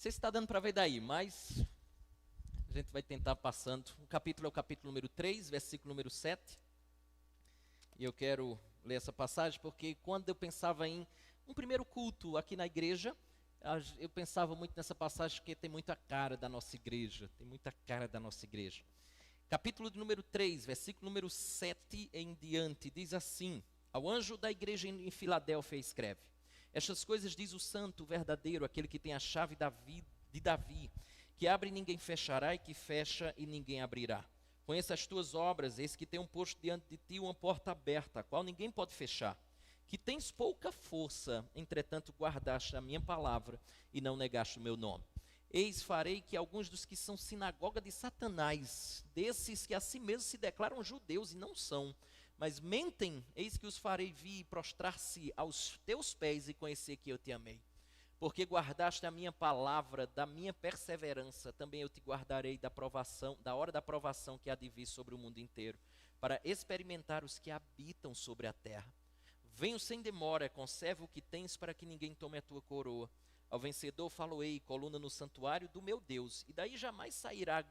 sei se está dando para ver daí, mas a gente vai tentar passando. O capítulo é o capítulo número 3, versículo número 7. E eu quero ler essa passagem porque quando eu pensava em um primeiro culto aqui na igreja, eu pensava muito nessa passagem porque tem muita cara da nossa igreja. Tem muita cara da nossa igreja. Capítulo número 3, versículo número 7 em diante, diz assim: ao anjo da igreja em Filadélfia escreve: estas coisas diz o santo, o verdadeiro, aquele que tem a chave de Davi, que abre e ninguém fechará, e que fecha e ninguém abrirá. Conheça as tuas obras, eis que tenho posto diante de ti uma porta aberta, a qual ninguém pode fechar. Que tens pouca força, entretanto guardaste a minha palavra e não negaste o meu nome. Eis farei que alguns dos que são sinagoga de Satanás, desses que a si mesmos se declaram judeus e não são, mas mentem, eis que os farei vir e prostrar-se aos teus pés e conhecer que eu te amei. Porque guardaste a minha palavra, da minha perseverança, também eu te guardarei da hora da provação que há de vir sobre o mundo inteiro, para experimentar os que habitam sobre a terra. Venho sem demora, conserva o que tens para que ninguém tome a tua coroa. Ao vencedor faloei, coluna no santuário do meu Deus, e daí jamais sairá.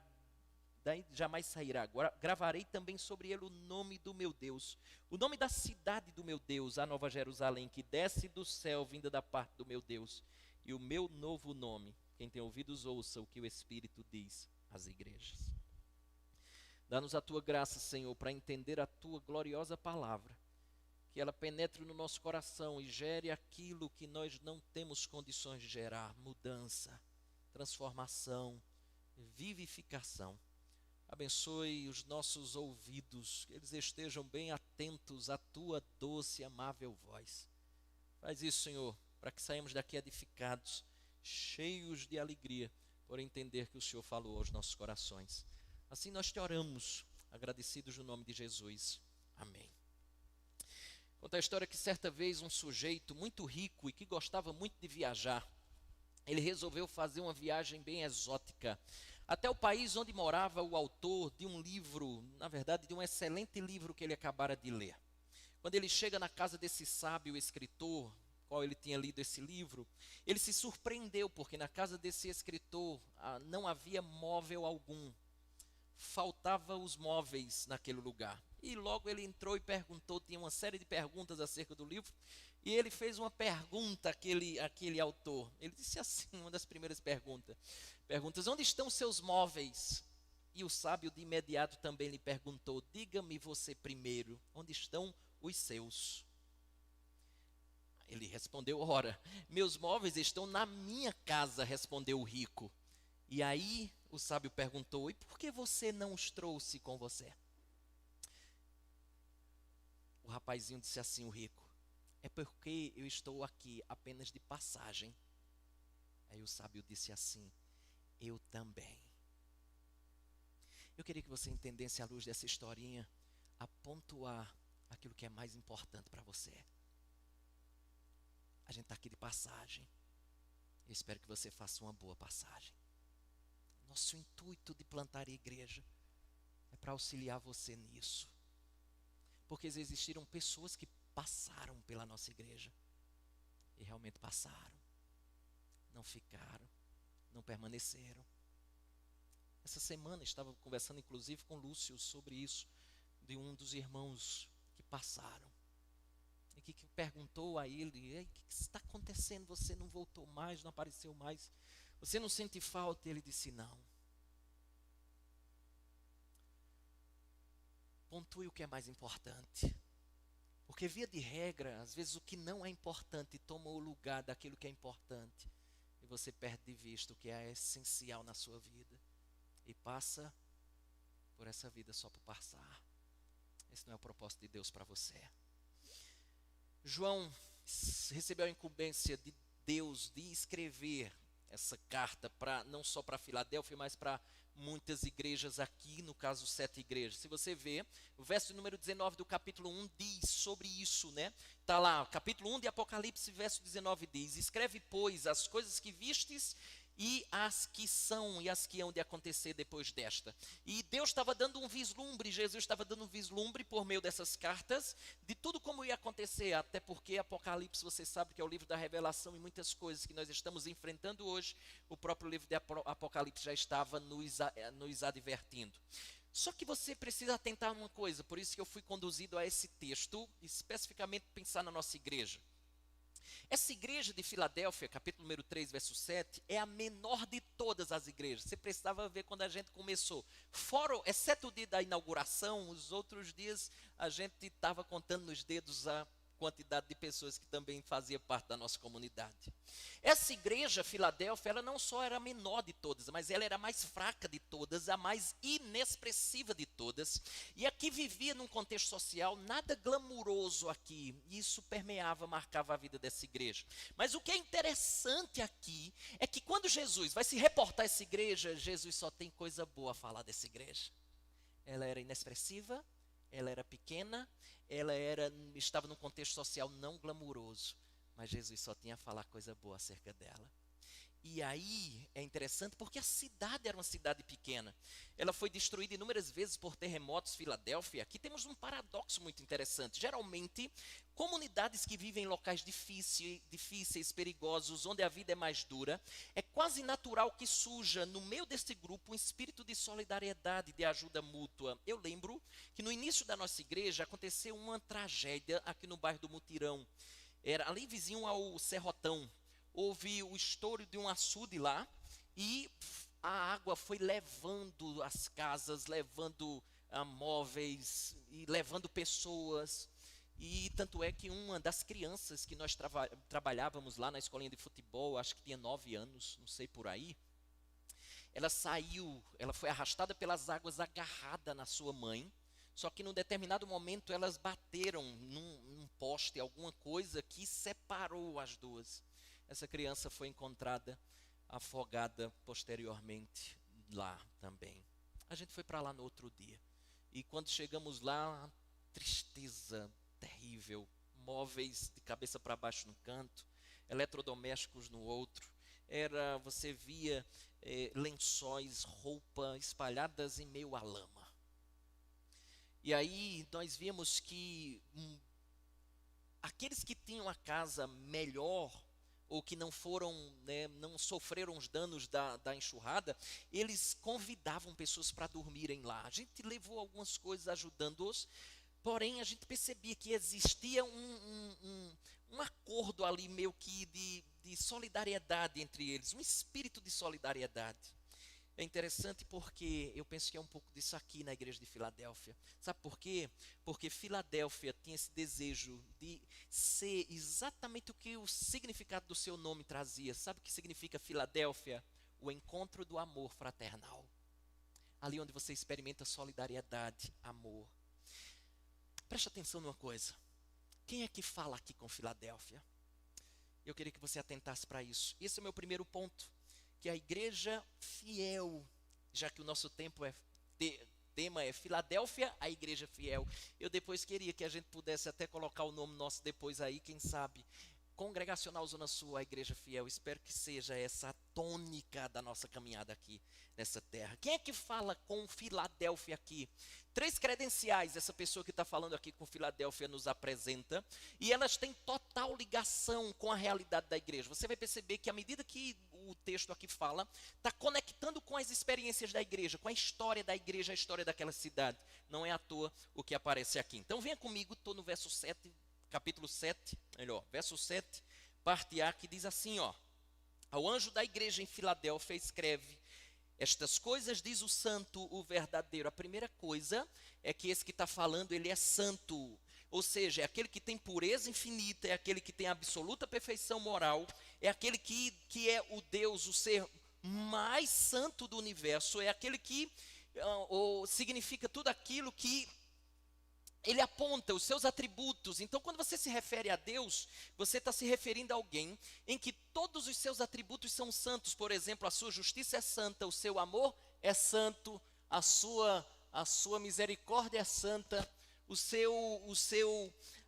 Gravarei também sobre ele o nome do meu Deus, o nome da cidade do meu Deus, a Nova Jerusalém, que desce do céu, vinda da parte do meu Deus, e o meu novo nome. Quem tem ouvidos ouça o que o Espírito diz às igrejas. Dá-nos a tua graça, Senhor, para entender a tua gloriosa palavra, que ela penetre no nosso coração e gere aquilo que nós não temos condições de gerar: mudança, transformação, vivificação. Abençoe os nossos ouvidos, que eles estejam bem atentos à tua doce e amável voz. Faz isso, Senhor, para que saímos daqui edificados, cheios de alegria, por entender que o Senhor falou aos nossos corações. Assim nós te oramos, agradecidos no nome de Jesus. Amém. Conta a história que certa vez um sujeito muito rico e que gostava muito de viajar, ele resolveu fazer uma viagem bem exótica, até o país onde morava o autor de um livro, na verdade de um excelente livro que ele acabara de ler. Quando ele chega na casa desse sábio escritor, qual ele tinha lido esse livro, ele se surpreendeu, porque na casa desse escritor não havia móvel algum, faltavam os móveis naquele lugar. E logo ele entrou e perguntou, tinha uma série de perguntas acerca do livro, e ele fez uma pergunta àquele autor. Ele disse assim, uma das primeiras perguntas: onde estão seus móveis? E o sábio de imediato também lhe perguntou: diga-me você primeiro, onde estão os seus? Ele respondeu: ora, meus móveis estão na minha casa, respondeu o rico. E aí o sábio perguntou: e por que você não os trouxe com você? O rapazinho disse assim, o rico: é porque eu estou aqui apenas de passagem. Aí o sábio disse assim: eu também. Eu queria que você entendesse, à luz dessa historinha, a pontuar aquilo que é mais importante para você. A gente está aqui de passagem. Eu espero que você faça uma boa passagem. Nosso intuito de plantar a igreja é para auxiliar você nisso. Porque existiram pessoas que passaram pela nossa igreja e realmente passaram, não ficaram, não permaneceram. Essa semana estava conversando inclusive com Lúcio sobre isso, de um dos irmãos que passaram e que perguntou a ele: o que está acontecendo? Você não voltou mais, não apareceu mais, você não sente falta? E ele disse: não. Pontue o que é mais importante. Porque via de regra, às vezes o que não é importante toma o lugar daquilo que é importante. E você perde de vista o que é essencial na sua vida. E passa por essa vida só por passar. Esse não é o propósito de Deus para você. João recebeu a incumbência de Deus de escrever essa carta não só para Filadélfia, mas para muitas igrejas aqui, no caso 7 igrejas. Se você ver, o verso número 19 do capítulo 1 diz sobre isso, né? Está lá, capítulo 1 de Apocalipse, verso 19 diz: escreve, pois, as coisas que vistes e as que são e as que hão de acontecer depois desta. E Deus estava dando um vislumbre, Jesus estava dando um vislumbre por meio dessas cartas, de tudo como ia acontecer, até porque Apocalipse, você sabe que é o livro da revelação, e muitas coisas que nós estamos enfrentando hoje, o próprio livro de Apocalipse já estava nos advertindo. Só que você precisa atentar a uma coisa, por isso que eu fui conduzido a esse texto, especificamente pensar na nossa igreja. Essa igreja de Filadélfia, capítulo número 3, verso 7, é a menor de todas as igrejas. Você precisava ver quando a gente começou. Fora, exceto o dia da inauguração, os outros dias a gente estava contando nos dedos a quantidade de pessoas que também fazia parte da nossa comunidade. Essa igreja, Filadélfia, ela não só era a menor de todas, mas ela era a mais fraca de todas, a mais inexpressiva de todas. E aqui vivia num contexto social nada glamuroso aqui. Isso permeava, marcava a vida dessa igreja. Mas o que é interessante aqui é que quando Jesus vai se reportar a essa igreja, Jesus só tem coisa boa a falar dessa igreja. Ela era inexpressiva, ela era pequena, estava num contexto social não glamuroso, mas Jesus só tinha a falar coisa boa acerca dela. E aí é interessante porque a cidade era uma cidade pequena. Ela foi destruída inúmeras vezes por terremotos, Filadélfia. Aqui temos um paradoxo muito interessante. Geralmente, comunidades que vivem em locais difíceis, perigosos, onde a vida é mais dura, é quase natural que surja no meio deste grupo um espírito de solidariedade, de ajuda mútua. Eu lembro que no início da nossa igreja aconteceu uma tragédia aqui no bairro do Mutirão. Era ali vizinho ao Serrotão. Houve o estouro de um açude lá e a água foi levando as casas, levando móveis e levando pessoas. E tanto é que uma das crianças que nós trabalhávamos lá na escolinha de futebol, acho que tinha 9 anos, não sei por aí, ela foi arrastada pelas águas agarrada na sua mãe. Só que num determinado momento elas bateram num poste, alguma coisa que separou as duas. Essa criança foi encontrada afogada posteriormente lá também. A gente foi para lá no outro dia. E quando chegamos lá, tristeza terrível. Móveis de cabeça para baixo num canto, eletrodomésticos no outro. Você via lençóis, roupa espalhadas em meio à lama. E aí nós vimos que aqueles que tinham a casa melhor, ou que não foram, não sofreram os danos da enxurrada, eles convidavam pessoas para dormirem lá. A gente levou algumas coisas ajudando-os, porém a gente percebia que existia um acordo ali meio que de solidariedade entre eles, um espírito de solidariedade. É interessante porque eu penso que é um pouco disso aqui na igreja de Filadélfia. Sabe por quê? Porque Filadélfia tinha esse desejo de ser exatamente o que o significado do seu nome trazia. Sabe o que significa Filadélfia? O encontro do amor fraternal. Ali onde você experimenta solidariedade, amor. Preste atenção numa coisa. Quem é que fala aqui com Filadélfia? Eu queria que você atentasse para isso. Esse é o meu primeiro ponto. Que a igreja fiel, já que o nosso tema é Filadélfia, a igreja fiel. Eu depois queria que a gente pudesse até colocar o nome nosso depois aí, quem sabe. Congregacional Zona Sul, a igreja fiel. Espero que seja essa a tônica da nossa caminhada aqui nessa terra. Quem é que fala com Filadélfia aqui? 3 credenciais essa pessoa que está falando aqui com Filadélfia nos apresenta. E elas têm total ligação com a realidade da igreja. Você vai perceber que à medida que o texto aqui fala, está conectando com as experiências da igreja, com a história da igreja, a história daquela cidade. Não é à toa o que aparece aqui. Então venha comigo, estou no verso 7, capítulo 7, verso 7, parte A, que diz assim, ao anjo da igreja em Filadélfia escreve, estas coisas diz o santo, o verdadeiro. A primeira coisa é que esse que está falando, ele é santo. Ou seja, é aquele que tem pureza infinita, é aquele que tem absoluta perfeição moral, é aquele que é o Deus, o ser mais santo do universo, é aquele que significa tudo aquilo que ele aponta, os seus atributos. Então, quando você se refere a Deus, você está se referindo a alguém em que todos os seus atributos são santos. Por exemplo, a sua justiça é santa, o seu amor é santo, a sua misericórdia é santa,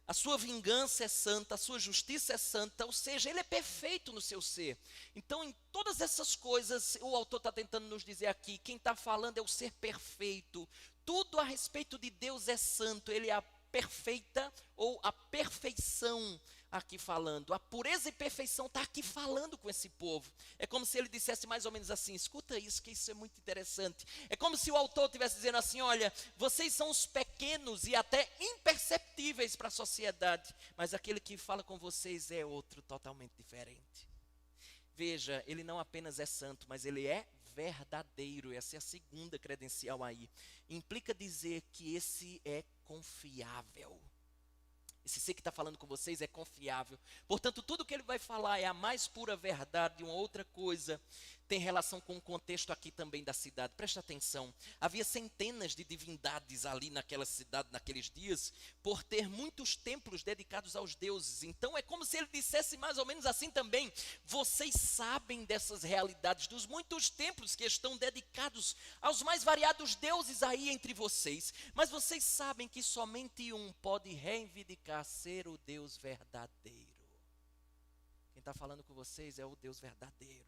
a sua vingança é santa, a sua justiça é santa, ou seja, ele é perfeito no seu ser. Então, em todas essas coisas, o autor está tentando nos dizer aqui, quem está falando é o ser perfeito. Tudo a respeito de Deus é santo, ele é a perfeita ou a perfeição aqui falando. A pureza e perfeição está aqui falando com esse povo. É como se ele dissesse mais ou menos assim, escuta isso, que isso é muito interessante. É como se o autor estivesse dizendo assim, olha, vocês são os pequenos e até imperceptíveis para a sociedade, mas aquele que fala com vocês é outro totalmente diferente. Veja, ele não apenas é santo, mas ele é verdadeiro. Essa é a segunda credencial aí. Implica dizer que esse é confiável. Esse ser que está falando com vocês é confiável. Portanto, tudo que ele vai falar é a mais pura verdade. Uma outra coisa tem relação com o contexto aqui também da cidade. Presta atenção. Havia centenas de divindades ali naquela cidade, naqueles dias, por ter muitos templos dedicados aos deuses. Então, é como se ele dissesse mais ou menos assim também. Vocês sabem dessas realidades, dos muitos templos que estão dedicados aos mais variados deuses aí entre vocês. Mas vocês sabem que somente um pode reivindicar ser o Deus verdadeiro. Quem está falando com vocês é o Deus verdadeiro.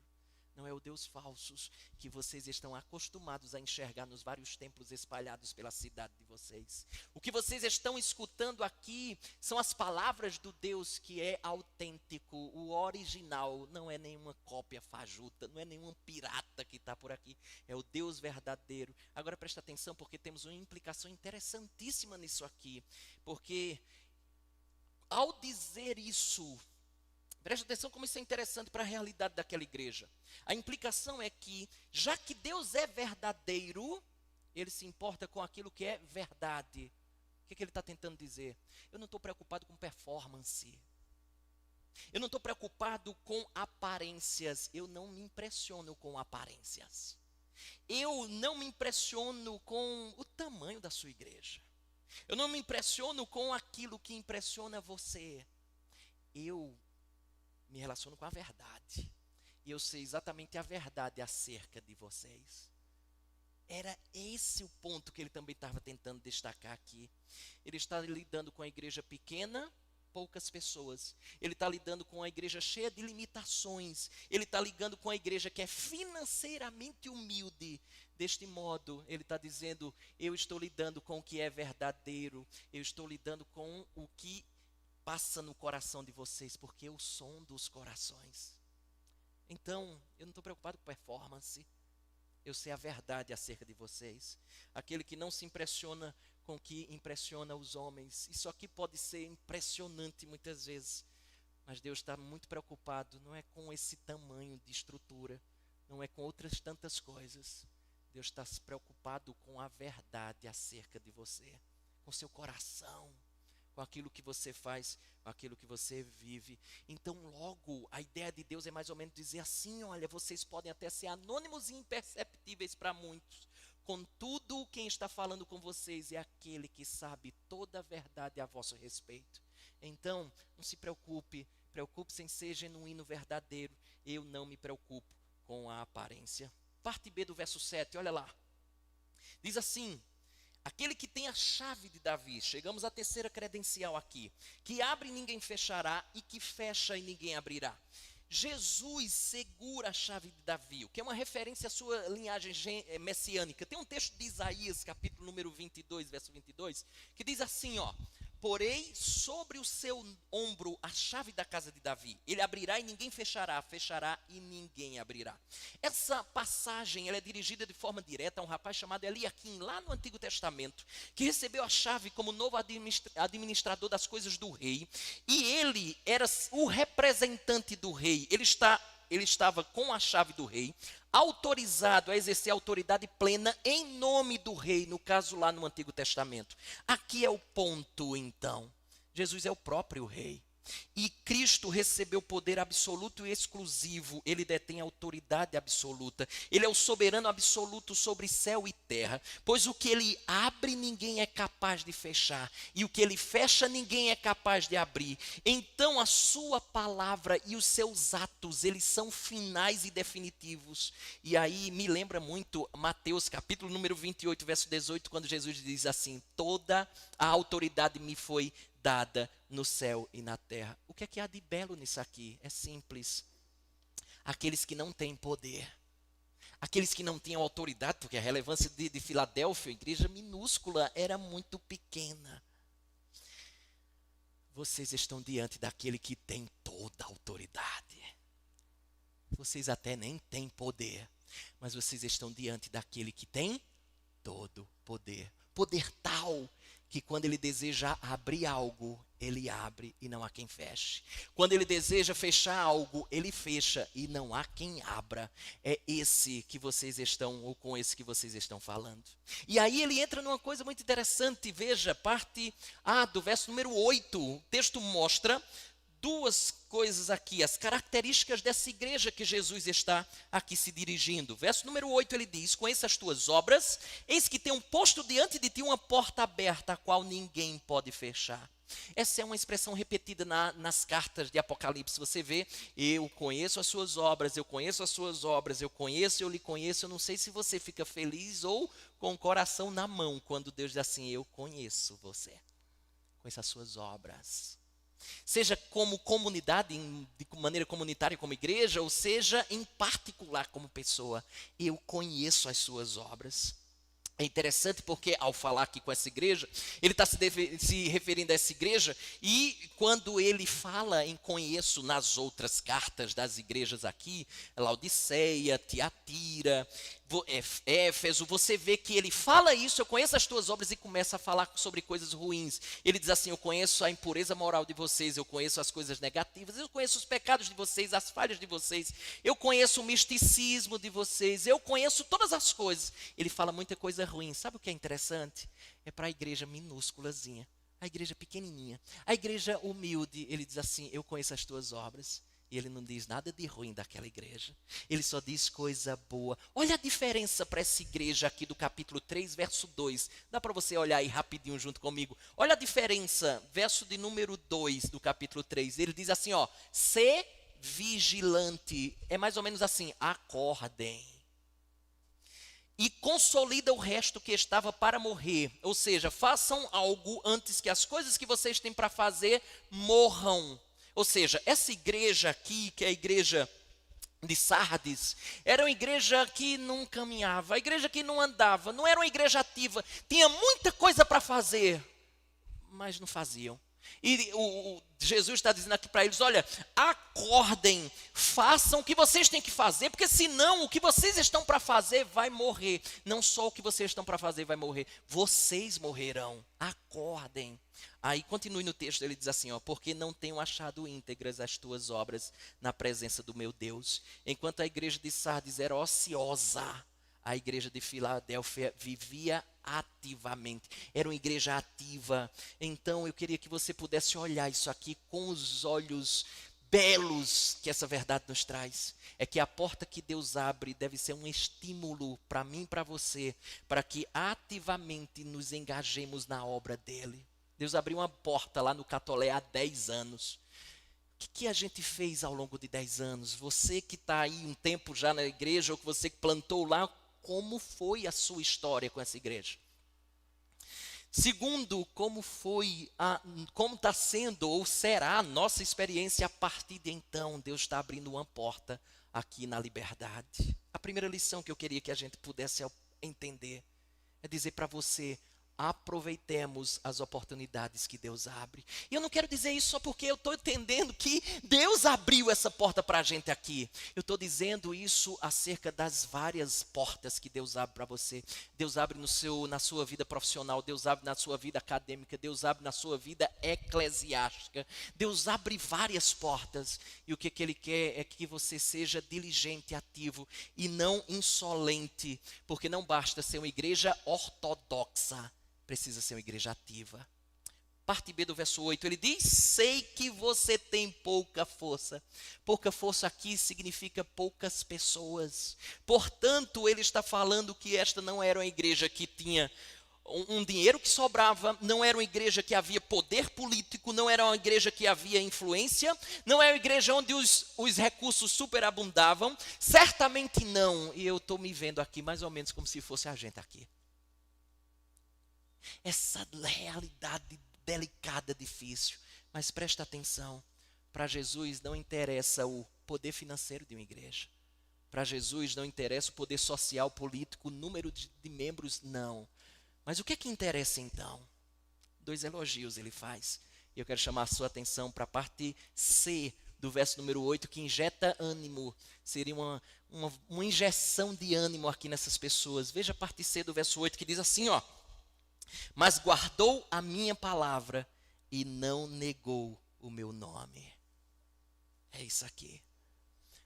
Não é o Deus falsos que vocês estão acostumados a enxergar nos vários templos espalhados pela cidade de vocês. O que vocês estão escutando aqui são as palavras do Deus que é autêntico, o original. Não é nenhuma cópia fajuta, não é nenhum pirata que está por aqui. É o Deus verdadeiro. Agora presta atenção, porque temos uma implicação interessantíssima nisso aqui. Porque ao dizer isso, preste atenção como isso é interessante para a realidade daquela igreja. A implicação é que, já que Deus é verdadeiro, ele se importa com aquilo que é verdade. O que ele está tentando dizer? Eu não estou preocupado com performance. Eu não estou preocupado com aparências. Eu não me impressiono com aparências. Eu não me impressiono com o tamanho da sua igreja. Eu não me impressiono com aquilo que impressiona você. Eu me relaciono com a verdade. E eu sei exatamente a verdade acerca de vocês. Era esse o ponto que ele também estava tentando destacar aqui. Ele está lidando com a igreja pequena, poucas pessoas. Ele está lidando com a igreja cheia de limitações. Ele está lidando com a igreja que é financeiramente humilde. Deste modo, ele está dizendo, eu estou lidando com o que é verdadeiro. Eu estou lidando com o que passa no coração de vocês, porque eu sondo os corações. Então, eu não estou preocupado com performance. Eu sei a verdade acerca de vocês. Aquele que não se impressiona com o que impressiona os homens. Isso aqui pode ser impressionante muitas vezes. Mas Deus está muito preocupado, não é com esse tamanho de estrutura, não é com outras tantas coisas. Deus está preocupado com a verdade acerca de você, com seu coração, com aquilo que você faz, com aquilo que você vive. Então, logo, a ideia de Deus é mais ou menos dizer assim, olha, vocês podem até ser anônimos e imperceptíveis para muitos. Contudo, quem está falando com vocês é aquele que sabe toda a verdade a vosso respeito. Então, não se preocupe, preocupe-se em ser genuíno, verdadeiro. Eu não me preocupo com a aparência. Parte B do verso 7, olha lá. Diz assim, aquele que tem a chave de Davi, chegamos à terceira credencial aqui, que abre e ninguém fechará, e que fecha e ninguém abrirá. Jesus segura a chave de Davi, o que é uma referência à sua linhagem messiânica. Tem um texto de Isaías, capítulo número 22, verso 22, que diz assim, ó: porei sobre o seu ombro a chave da casa de Davi. Ele abrirá e ninguém fechará, fechará e ninguém abrirá. Essa passagem ela é dirigida de forma direta a um rapaz chamado Eliaquim, lá no Antigo Testamento, que recebeu a chave como novo administrador das coisas do rei. E ele era o representante do rei. Ele estava com a chave do rei, autorizado a exercer a autoridade plena em nome do rei, no caso lá no Antigo Testamento. Aqui é o ponto então. Jesus é o próprio rei. E Cristo recebeu poder absoluto e exclusivo. Ele detém autoridade absoluta. Ele é o soberano absoluto sobre céu e terra. Pois o que ele abre, ninguém é capaz de fechar. E o que ele fecha, ninguém é capaz de abrir. Então a sua palavra e os seus atos, eles são finais e definitivos. E aí me lembra muito Mateus capítulo número 28, verso 18, quando Jesus diz assim: toda a autoridade me foi dada no céu e na terra. O que é que há de belo nisso aqui? É simples. Aqueles que não têm poder, aqueles que não tinham autoridade, porque a relevância de Filadélfia, a igreja minúscula, era muito pequena. Vocês estão diante daquele que tem toda a autoridade. Vocês até nem têm poder, mas vocês estão diante daquele que tem todo poder. Poder tal que quando ele deseja abrir algo, ele abre e não há quem feche. Quando ele deseja fechar algo, ele fecha e não há quem abra. É esse que vocês estão, ou com esse que vocês estão falando. E aí ele entra numa coisa muito interessante. Veja, parte A do verso número 8. O texto mostra duas coisas aqui, as características dessa igreja que Jesus está aqui se dirigindo. Verso número 8 ele diz: conheça as tuas obras, eis que tenho posto diante de ti uma porta aberta, a qual ninguém pode fechar. Essa é uma expressão repetida nas cartas de Apocalipse. Você vê, eu conheço as suas obras, eu conheço as suas obras, eu conheço, eu lhe conheço. Eu não sei se você fica feliz ou com o coração na mão quando Deus diz assim: eu conheço você, conheço as suas obras. Seja como comunidade, de maneira comunitária como igreja, ou seja em particular como pessoa, eu conheço as suas obras. É interessante porque ao falar aqui com essa igreja, ele está se referindo a essa igreja, e quando ele fala em conheço nas outras cartas das igrejas aqui, Laodiceia, Tiatira, Éfeso, você vê que ele fala isso: eu conheço as tuas obras, e começa a falar sobre coisas ruins. Ele diz assim: eu conheço a impureza moral de vocês, eu conheço as coisas negativas, eu conheço os pecados de vocês, as falhas de vocês, eu conheço o misticismo de vocês, eu conheço todas as coisas. Ele fala muita coisa ruim. Sabe o que é interessante? É para a igreja minúsculazinha, a igreja pequenininha, a igreja humilde. Ele diz assim: eu conheço as tuas obras. E ele não diz nada de ruim daquela igreja. Ele só diz coisa boa. Olha a diferença para essa igreja aqui do capítulo 3, verso 2. Dá para você olhar aí rapidinho junto comigo. Olha a diferença, verso de número 2 do capítulo 3. Ele diz assim, ó: sê vigilante. É mais ou menos assim: acordem. E consolida o resto que estava para morrer. Ou seja, façam algo antes que as coisas que vocês têm para fazer morram. Ou seja, essa igreja aqui, que é a igreja de Sardes, era uma igreja que não caminhava, a igreja que não andava, não era uma igreja ativa, tinha muita coisa para fazer, mas não faziam. E Jesus está dizendo aqui para eles: olha, acordem, façam o que vocês têm que fazer, porque senão o que vocês estão para fazer vai morrer. Não só o que vocês estão para fazer vai morrer, vocês morrerão. Acordem. Aí continue no texto, ele diz assim, ó: porque não tenho achado íntegras as tuas obras na presença do meu Deus. Enquanto a igreja de Sardes era ociosa, a igreja de Filadélfia vivia ativamente. Era uma igreja ativa. Então eu queria que você pudesse olhar isso aqui com os olhos belos que essa verdade nos traz. É que a porta que Deus abre deve ser um estímulo para mim e para você, para que ativamente nos engajemos na obra dele. Deus abriu uma porta lá no Catolé há 10 anos. O que a gente fez ao longo de 10 anos? Você que está aí um tempo já na igreja, ou que você que plantou lá, como foi a sua história com essa igreja? Segundo, como está sendo ou será a nossa experiência a partir de então? Deus está abrindo uma porta aqui na Liberdade. A primeira lição que eu queria que a gente pudesse entender é dizer para você: aproveitemos as oportunidades que Deus abre. E eu não quero dizer isso só porque eu estou entendendo que Deus abriu essa porta para a gente aqui. Eu estou dizendo isso acerca das várias portas que Deus abre para você. Deus abre na sua vida profissional, Deus abre na sua vida acadêmica, Deus abre na sua vida eclesiástica. Deus abre várias portas. E o que Ele quer é que você seja diligente, ativo e não insolente. Porque não basta ser uma igreja ortodoxa, precisa ser uma igreja ativa. Parte B do verso 8, ele diz: sei que você tem pouca força. Pouca força aqui significa poucas pessoas. Portanto, ele está falando que esta não era uma igreja que tinha um dinheiro que sobrava, não era uma igreja que havia poder político, não era uma igreja que havia influência, não era uma igreja onde os recursos superabundavam. Certamente não. E eu estou me vendo aqui mais ou menos como se fosse a gente aqui. Essa realidade delicada, difícil. Mas presta atenção, para Jesus não interessa o poder financeiro de uma igreja. Para Jesus não interessa o poder social, político, o número de membros, não. Mas o que é que interessa então? 2 elogios ele faz. E eu quero chamar a sua atenção para a parte C do verso número 8, que injeta ânimo. Seria uma injeção de ânimo aqui nessas pessoas. Veja a parte C do verso 8, que diz assim, ó. Mas guardou a minha palavra e não negou o meu nome. É isso aqui.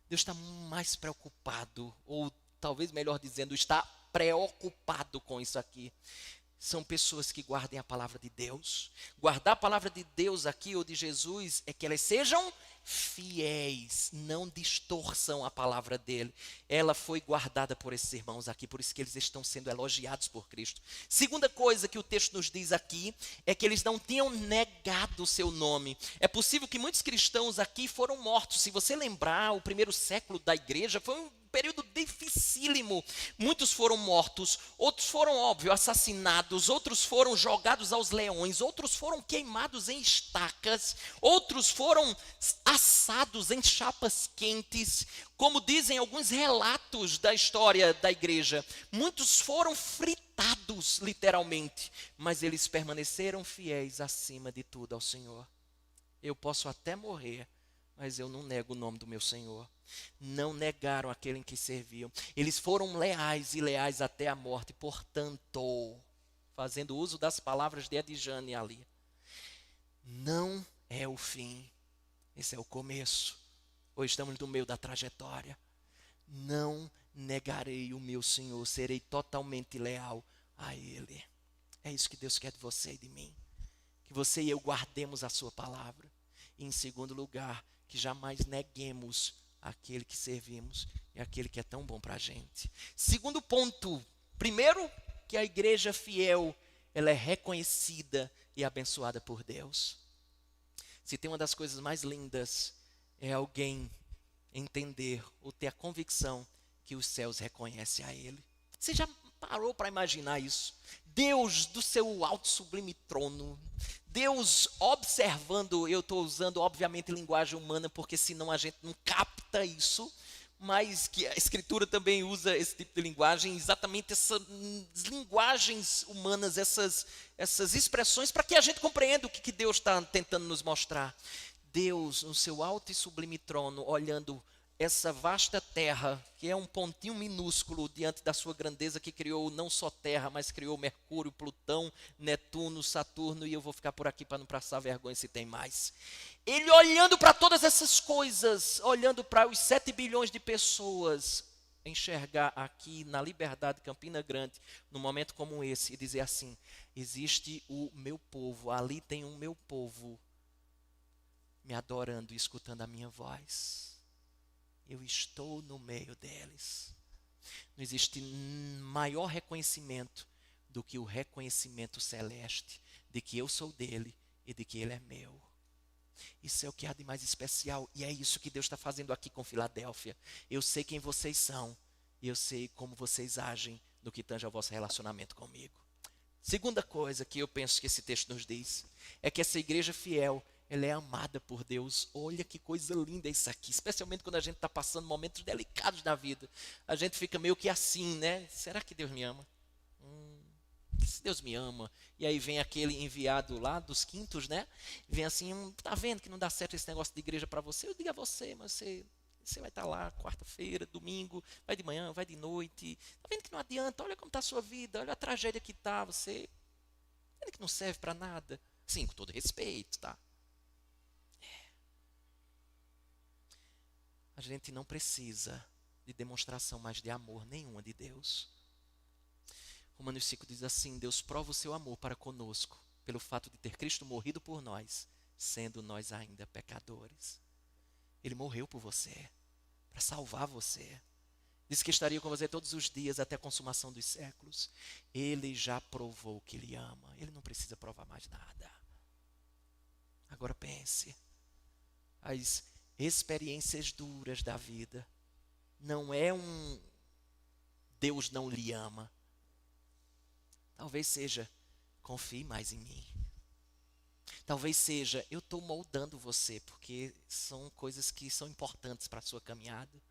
Deus está mais preocupado, ou talvez melhor dizendo, está preocupado com isso aqui. São pessoas que guardem a palavra de Deus. Guardar a palavra de Deus aqui, ou de Jesus, é que elas sejam fiéis, não distorçam a palavra dele. Ela foi guardada por esses irmãos aqui, por isso que eles estão sendo elogiados por Cristo. Segunda coisa que o texto nos diz aqui, é que eles não tinham negado o seu nome. É possível que muitos cristãos aqui foram mortos. Se você lembrar, o primeiro século da igreja foi um período dificílimo. Muitos foram mortos, outros foram, óbvio, assassinados, outros foram jogados aos leões, outros foram queimados em estacas, outros foram assados em chapas quentes. Como dizem alguns relatos da história da igreja, muitos foram fritados, literalmente, mas eles permaneceram fiéis acima de tudo ao Senhor. Eu posso até morrer, mas eu não nego o nome do meu Senhor. Não negaram aquele em que serviam. Eles foram leais e leais até a morte. Portanto, fazendo uso das palavras de Adjane ali, não é o fim, esse é o começo. Hoje estamos no meio da trajetória. Não negarei o meu Senhor, serei totalmente leal a Ele. É isso que Deus quer de você e de mim. Que você e eu guardemos a sua palavra. E em segundo lugar, que jamais neguemos aquele que servimos e aquele que é tão bom para a gente. Segundo ponto, primeiro, que a igreja fiel, ela é reconhecida e abençoada por Deus. Se tem uma das coisas mais lindas, é alguém entender ou ter a convicção que os céus reconhecem a Ele. Você já parou para imaginar isso? Deus do seu alto sublime trono, Deus observando, eu estou usando obviamente linguagem humana, porque senão a gente não capta isso, mas que a Escritura também usa esse tipo de linguagem, exatamente essas linguagens humanas, essas expressões, para que a gente compreenda o que Deus está tentando nos mostrar. Deus, no seu alto e sublime trono, olhando essa vasta terra, que é um pontinho minúsculo diante da sua grandeza, que criou não só terra, mas criou Mercúrio, Plutão, Netuno, Saturno, e eu vou ficar por aqui para não passar vergonha se tem mais. Ele olhando para todas essas coisas, olhando para os 7 bilhões de pessoas, enxergar aqui na Liberdade, Campina Grande, num momento como esse, e dizer assim, existe o meu povo, ali tem o meu povo, me adorando e escutando a minha voz. Eu estou no meio deles. Não existe maior reconhecimento do que o reconhecimento celeste de que eu sou dele e de que ele é meu. Isso é o que há de mais especial e é isso que Deus está fazendo aqui com Filadélfia. Eu sei quem vocês são e eu sei como vocês agem no que tange ao vosso relacionamento comigo. Segunda coisa que eu penso que esse texto nos diz é que essa igreja fiel, ela é amada por Deus. Olha que coisa linda isso aqui, especialmente quando a gente está passando momentos delicados da vida. A gente fica meio que assim, né? Será que Deus me ama? Se Deus me ama. E aí vem aquele enviado lá dos quintos, né? Vem assim, tá vendo que não dá certo esse negócio de igreja para você? Eu digo a você, mas você vai estar lá quarta-feira, domingo, vai de manhã, vai de noite. Tá vendo que não adianta? Olha como está a sua vida, olha a tragédia que está. Você tá vendo que não serve para nada? Sim, com todo respeito, tá? A gente não precisa de demonstração mais de amor nenhuma de Deus. Romanos 5 diz assim, Deus prova o seu amor para conosco, pelo fato de ter Cristo morrido por nós, sendo nós ainda pecadores. Ele morreu por você, para salvar você. Disse que estaria com você todos os dias até a consumação dos séculos. Ele já provou que Ele ama, Ele não precisa provar mais nada. Agora pense, as experiências duras da vida não é um Deus não lhe ama. Talvez seja, confie mais em mim. Talvez seja, eu estou moldando você, porque são coisas que são importantes para a sua caminhada.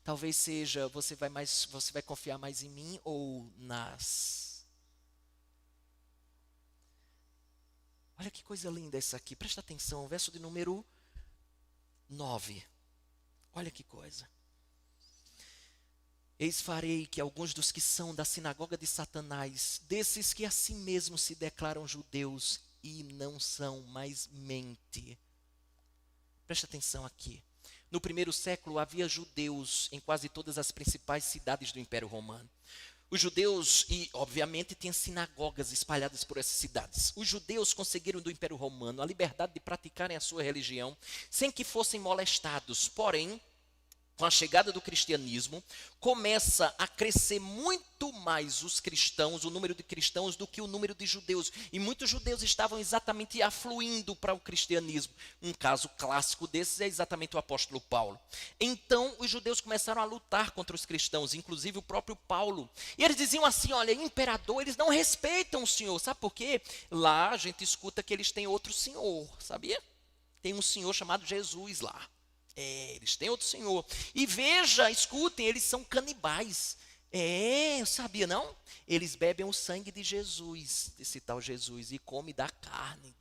Talvez seja, você vai confiar mais em mim ou nas... Olha que coisa linda essa aqui, presta atenção, verso de número 9. Olha que coisa. Eis farei que alguns dos que são da sinagoga de Satanás, desses que a si mesmos se declaram judeus e não são, mas mente. Presta atenção aqui. No primeiro século havia judeus em quase todas as principais cidades do Império Romano. Os judeus, e obviamente tinha sinagogas espalhadas por essas cidades. Os judeus conseguiram do Império Romano a liberdade de praticarem a sua religião sem que fossem molestados. Porém, com a chegada do cristianismo, começa a crescer muito mais os cristãos, o número de cristãos, do que o número de judeus. E muitos judeus estavam exatamente afluindo para o cristianismo. Um caso clássico desses é exatamente o apóstolo Paulo. Então, os judeus começaram a lutar contra os cristãos, inclusive o próprio Paulo. E eles diziam assim, olha, imperador, eles não respeitam o Senhor. Sabe por quê? Lá a gente escuta que eles têm outro Senhor, sabia? Tem um Senhor chamado Jesus lá. Eles têm outro Senhor. E veja, escutem, eles são canibais. Eu sabia, não? Eles bebem o sangue de Jesus, desse tal Jesus, e comem da carne.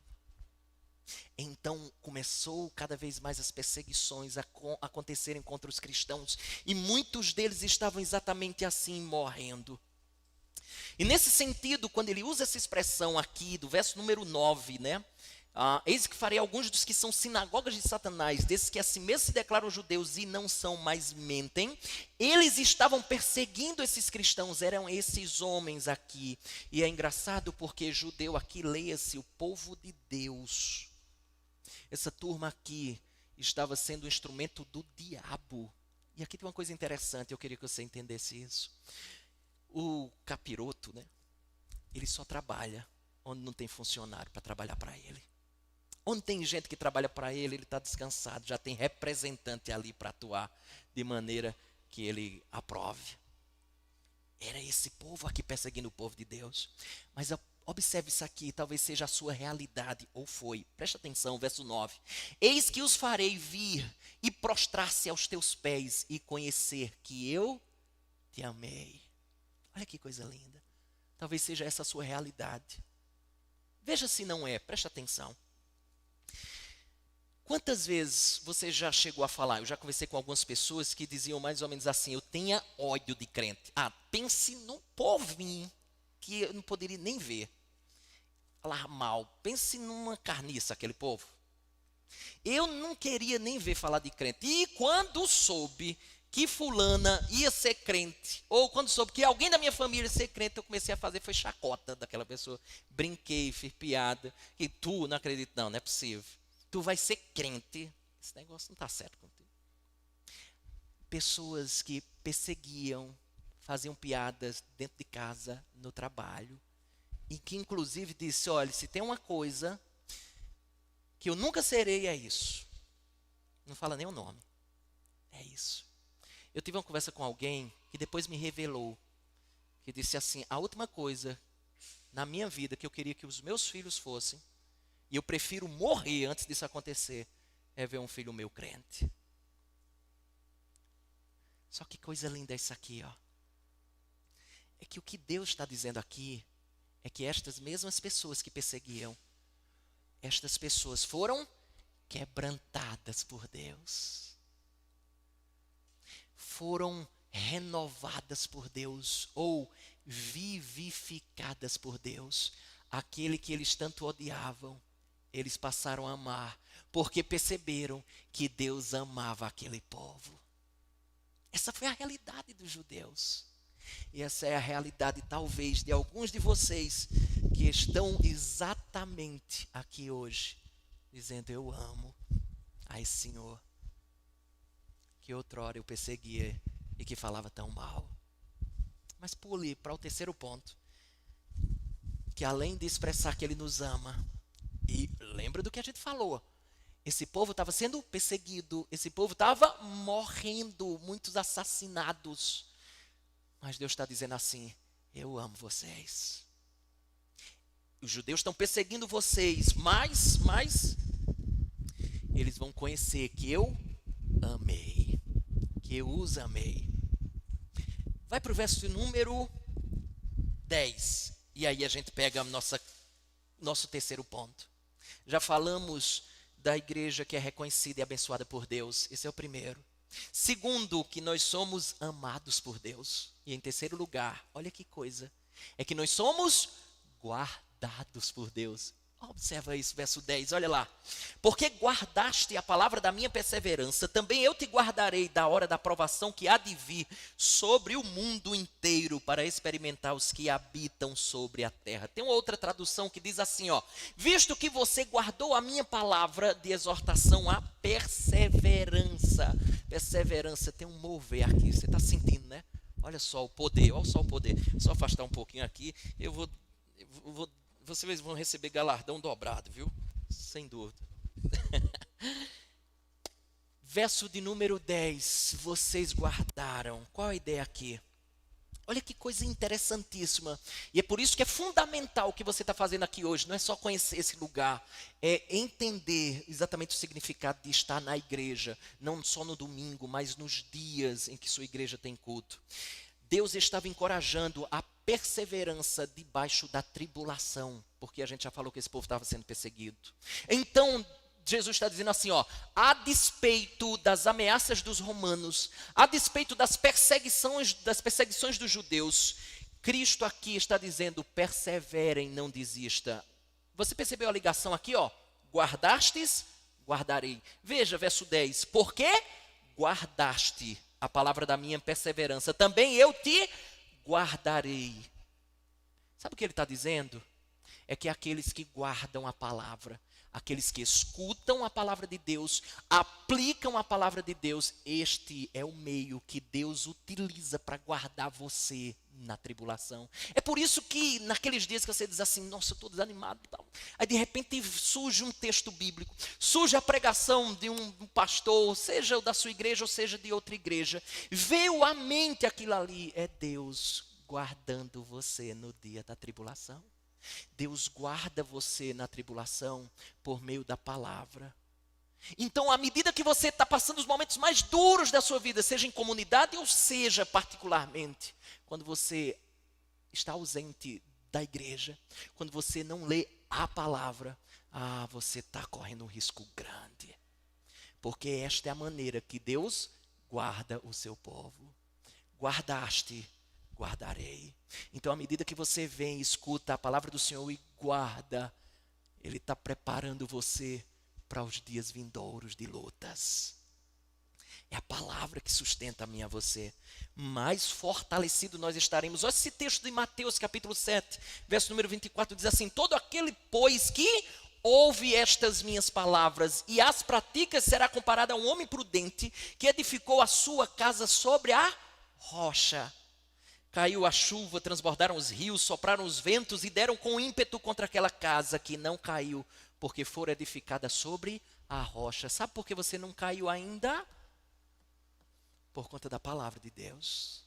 Então começou cada vez mais as perseguições a acontecerem contra os cristãos. E muitos deles estavam exatamente assim, morrendo. E nesse sentido, quando ele usa essa expressão aqui, do verso número 9, né? Eis que farei alguns dos que são sinagogas de Satanás, desses que assim mesmo se declaram judeus e não são, mas mentem. Eles estavam perseguindo esses cristãos, eram esses homens aqui. E é engraçado porque judeu aqui, leia-se, o povo de Deus. Essa turma aqui estava sendo um instrumento do diabo. E aqui tem uma coisa interessante, eu queria que você entendesse isso. O capiroto, né? Ele só trabalha onde não tem funcionário para trabalhar para ele. Onde tem gente que trabalha para ele, ele está descansado, já tem representante ali para atuar de maneira que ele aprove. Era esse povo aqui perseguindo o povo de Deus. Mas observe isso aqui, talvez seja a sua realidade, ou foi. Presta atenção, verso 9. Eis que os farei vir e prostrar-se aos teus pés e conhecer que eu te amei. Olha que coisa linda. Talvez seja essa a sua realidade. Veja se não é, presta atenção. Quantas vezes você já chegou a falar? Eu já conversei com algumas pessoas que diziam mais ou menos assim, eu tenho ódio de crente. Pense num povinho que eu não poderia nem ver. Falar mal, pense numa carniça, aquele povo. Eu não queria nem ver falar de crente. E quando soube que fulana ia ser crente, ou quando soube que alguém da minha família ia ser crente, eu comecei a fazer, foi chacota daquela pessoa. Brinquei, fiz piada. E tu não acredita, não é possível. Tu vai ser crente. Esse negócio não está certo contigo. Pessoas que perseguiam, faziam piadas dentro de casa, no trabalho, e que inclusive disse, olha, se tem uma coisa que eu nunca serei, é isso. Não fala nem o nome. É isso. Eu tive uma conversa com alguém que depois me revelou, que disse assim, a última coisa na minha vida que eu queria que os meus filhos fossem, e eu prefiro morrer antes disso acontecer, é ver um filho meu crente. Só que coisa linda é isso aqui, ó. É que o que Deus está dizendo aqui, é que estas mesmas pessoas que perseguiam, estas pessoas foram quebrantadas por Deus. Foram renovadas por Deus, ou vivificadas por Deus. Aquele que eles tanto odiavam, eles passaram a amar, porque perceberam que Deus amava aquele povo. Essa foi a realidade dos judeus. E essa é a realidade, talvez, de alguns de vocês que estão exatamente aqui hoje, dizendo, eu amo a esse Senhor, que outrora eu perseguia e que falava tão mal. Mas pule para o terceiro ponto, que além de expressar que Ele nos ama, e lembra do que a gente falou, esse povo estava sendo perseguido, esse povo estava morrendo, muitos assassinados. Mas Deus está dizendo assim, eu amo vocês. os judeus estão perseguindo vocês, mas eles vão conhecer que eu amei, que eu os amei. Vai para o verso número 10, e aí a gente pega nosso terceiro ponto. Já falamos da igreja que é reconhecida e abençoada por Deus, esse é o primeiro. Segundo, que nós somos amados por Deus. E em terceiro lugar, olha que coisa, é que nós somos guardados por Deus. Observa isso, verso 10, olha lá. Porque guardaste a palavra da minha perseverança, também eu te guardarei da hora da provação que há de vir sobre o mundo inteiro, para experimentar os que habitam sobre a terra. Tem uma outra tradução que diz assim, ó: visto que você guardou a minha palavra de exortação à perseverança. Perseverança tem um mover aqui, você está sentindo, né? Olha só o poder, olha só o poder. Só afastar um pouquinho aqui, vocês vão receber galardão dobrado, viu? Sem dúvida. Verso de número 10, vocês guardaram. Qual a ideia aqui? Olha que coisa interessantíssima. E é por isso que é fundamental o que você está fazendo aqui hoje. Não é só conhecer esse lugar, é entender exatamente o significado de estar na igreja. Não só no domingo, mas nos dias em que sua igreja tem culto. Deus estava encorajando a perseverança debaixo da tribulação, porque a gente já falou que esse povo estava sendo perseguido. Então, Jesus está dizendo assim, ó: a despeito das ameaças dos romanos, a despeito das perseguições dos judeus, Cristo aqui está dizendo: perseverem, não desista. Você percebeu a ligação aqui, ó? Guardastes, guardarei. Veja, verso 10. Porque guardaste a palavra da minha perseverança, também eu te guardarei. Sabe o que ele está dizendo? É que aqueles que guardam a palavra, aqueles que escutam a palavra de Deus, aplicam a palavra de Deus, este é o meio que Deus utiliza para guardar você na tribulação. É por isso que naqueles dias que você diz assim: nossa, eu estou desanimado e tal. Aí de repente surge um texto bíblico, surge a pregação de um pastor, seja o da sua igreja ou seja de outra igreja. Veio à mente aquilo ali, é Deus guardando você no dia da tribulação. Deus guarda você na tribulação por meio da palavra. Então, à medida que você está passando os momentos mais duros da sua vida, seja em comunidade ou seja particularmente, quando você está ausente da igreja, quando você não lê a palavra, você está correndo um risco grande. Porque esta é a maneira que Deus guarda o seu povo. Guardaste, guardarei. Então, à medida que você vem e escuta a palavra do Senhor e guarda, Ele está preparando você para os dias vindouros de lutas. É a palavra que sustenta a mim e a você. Mais fortalecido nós estaremos. Olha esse texto de Mateus capítulo 7, verso número 24, diz assim: todo aquele, pois, que ouve estas minhas palavras e as pratica, será comparado a um homem prudente que edificou a sua casa sobre a rocha. Caiu a chuva, transbordaram os rios, sopraram os ventos e deram com ímpeto contra aquela casa, que não caiu, porque fora edificada sobre a rocha. Sabe por que você não caiu ainda? Por conta da palavra de Deus.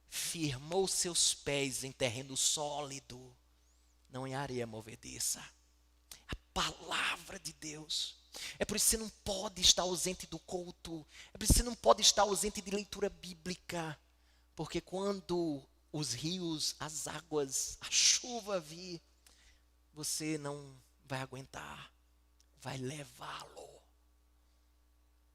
Firmou seus pés em terreno sólido, não em areia movediça. A palavra de Deus. É por isso que você não pode estar ausente do culto. É por isso que você não pode estar ausente de leitura bíblica. Porque quando os rios, as águas, a chuva vir, você não vai aguentar, vai levá-lo.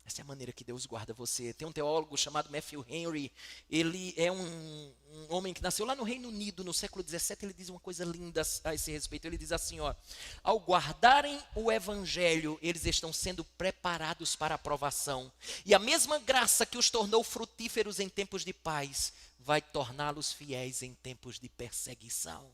Essa é a maneira que Deus guarda você. Tem um teólogo chamado Matthew Henry. Ele é um homem que nasceu lá no Reino Unido, no século 17. Ele diz uma coisa linda a esse respeito. Ele diz assim, ó: ao guardarem o evangelho, eles estão sendo preparados para a aprovação. E a mesma graça que os tornou frutíferos em tempos de paz, vai torná-los fiéis em tempos de perseguição.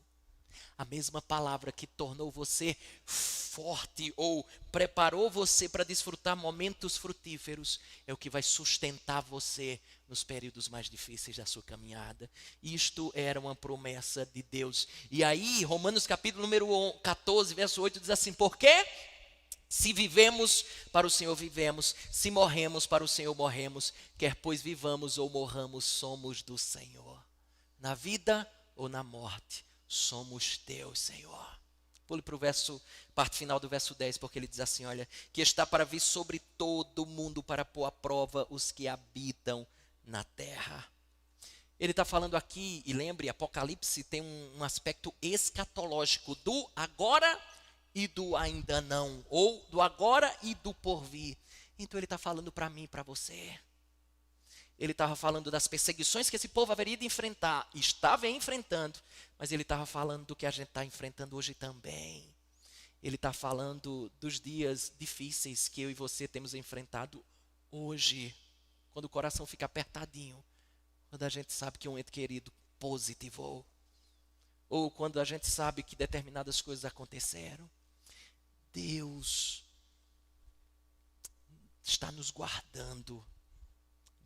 A mesma palavra que tornou você forte ou preparou você para desfrutar momentos frutíferos é o que vai sustentar você nos períodos mais difíceis da sua caminhada. Isto era uma promessa de Deus. E aí, Romanos capítulo número 14, verso 8 diz assim: porque se vivemos, para o Senhor vivemos, se morremos, para o Senhor morremos, quer pois vivamos ou morramos, somos do Senhor. Na vida ou na morte, somos teus, Senhor. Pule para o parte final do verso 10, porque ele diz assim, olha, que está para vir sobre todo o mundo para pôr à prova os que habitam na terra. Ele está falando aqui, e lembre, Apocalipse tem um aspecto escatológico do agora e do ainda não, ou do agora e do porvir. Então ele está falando para mim e para você. Ele estava falando das perseguições que esse povo haveria de enfrentar, estava enfrentando, mas ele estava falando do que a gente está enfrentando hoje também. Ele está falando dos dias difíceis que eu e você temos enfrentado hoje, quando o coração fica apertadinho, quando a gente sabe que um ente querido positivou, ou quando a gente sabe que determinadas coisas aconteceram. Deus está nos guardando.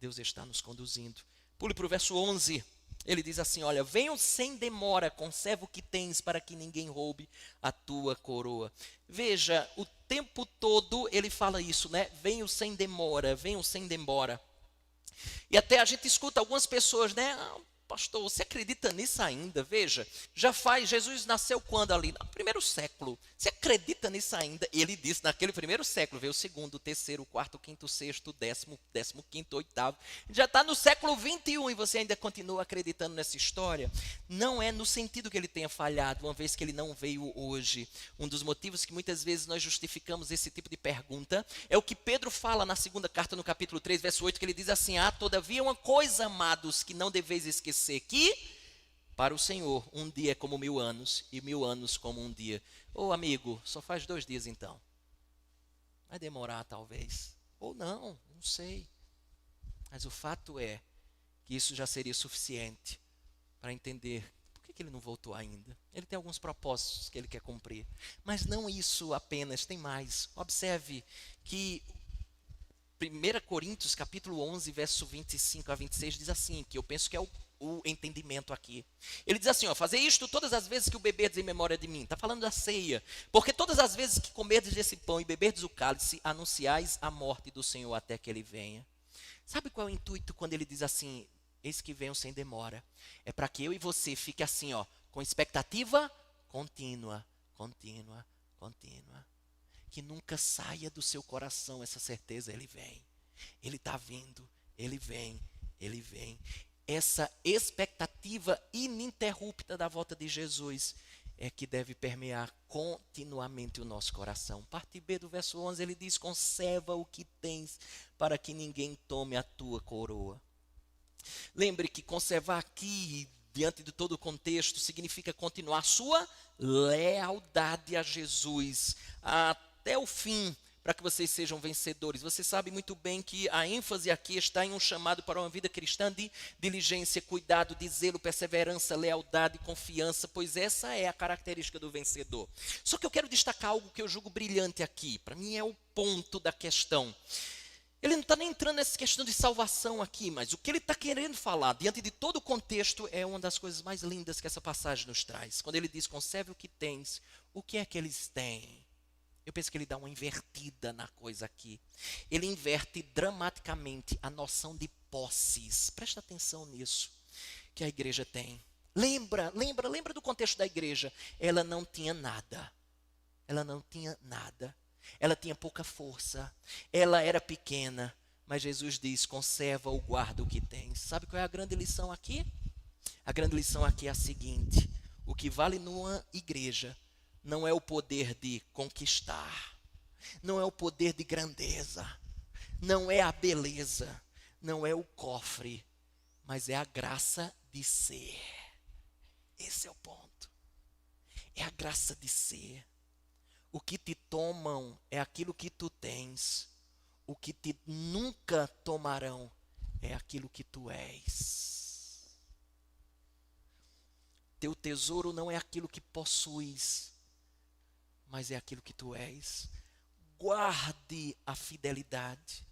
Deus está nos conduzindo. Pule para o verso 11. Ele diz assim, olha, venham sem demora, conserva o que tens para que ninguém roube a tua coroa. Veja, o tempo todo ele fala isso, né? Venham sem demora, venham sem demora. E até a gente escuta algumas pessoas, né? Pastor, você acredita nisso ainda? Veja, Jesus nasceu quando ali? No primeiro século. Você acredita nisso ainda? Ele disse, naquele primeiro século, veio o segundo, o terceiro, o quarto, o quinto, o sexto, o 15º, o 8º. Já está no século 21 e você ainda continua acreditando nessa história? Não é no sentido que ele tenha falhado, uma vez que ele não veio hoje. Um dos motivos que muitas vezes nós justificamos esse tipo de pergunta é o que Pedro fala na segunda carta, no capítulo 3, verso 8, que ele diz assim, todavia uma coisa, amados, que não deveis esquecer, que para o Senhor um dia é como 1000 anos e 1000 anos como um dia. Amigo, só faz 2 dias então. Vai demorar talvez, ou não sei. Mas o fato é que isso já seria suficiente para entender por que ele não voltou ainda. Ele tem alguns propósitos que ele quer cumprir, mas não isso apenas, tem mais. Observe que 1 Coríntios capítulo 11, verso 25 a 26 diz assim, que eu penso que é o entendimento aqui. Ele diz assim, fazer isto todas as vezes que o beberdes em memória de mim. Está falando da ceia. Porque todas as vezes que comerdes desse pão e beberdes o cálice, anunciais a morte do Senhor até que ele venha. Sabe qual é o intuito quando ele diz assim, eis que venham sem demora? É para que eu e você fique assim, com expectativa contínua. Que nunca saia do seu coração essa certeza, ele vem. Ele está vindo, ele vem. Essa expectativa ininterrupta da volta de Jesus é que deve permear continuamente o nosso coração. Parte B do verso 11, ele diz, conserva o que tens para que ninguém tome a tua coroa. Lembre que conservar aqui, diante de todo o contexto, significa continuar sua lealdade a Jesus até o fim, para que vocês sejam vencedores. Você sabe muito bem que a ênfase aqui está em um chamado para uma vida cristã de diligência, cuidado, de zelo, perseverança, lealdade, confiança, pois essa é a característica do vencedor. Só que eu quero destacar algo que eu julgo brilhante aqui, para mim é o ponto da questão. Ele não está nem entrando nessa questão de salvação aqui, mas o que ele está querendo falar, diante de todo o contexto, é uma das coisas mais lindas que essa passagem nos traz. Quando ele diz, conserve o que tens, o que é que eles têm? Eu penso que ele dá uma invertida na coisa aqui. Ele inverte dramaticamente a noção de posses. Presta atenção nisso que a igreja tem. Lembra do contexto da igreja. Ela não tinha nada. Ela tinha pouca força. Ela era pequena. Mas Jesus diz, conserva ou guarda o que tens. Sabe qual é a grande lição aqui? A grande lição aqui é a seguinte. O que vale numa igreja não é o poder de conquistar, não é o poder de grandeza, não é a beleza, não é o cofre, mas é a graça de ser. Esse é o ponto. É a graça de ser. O que te tomam é aquilo que tu tens. O que te nunca tomarão é aquilo que tu és. Teu tesouro não é aquilo que possuis, mas é aquilo que tu és. Guarde a fidelidade,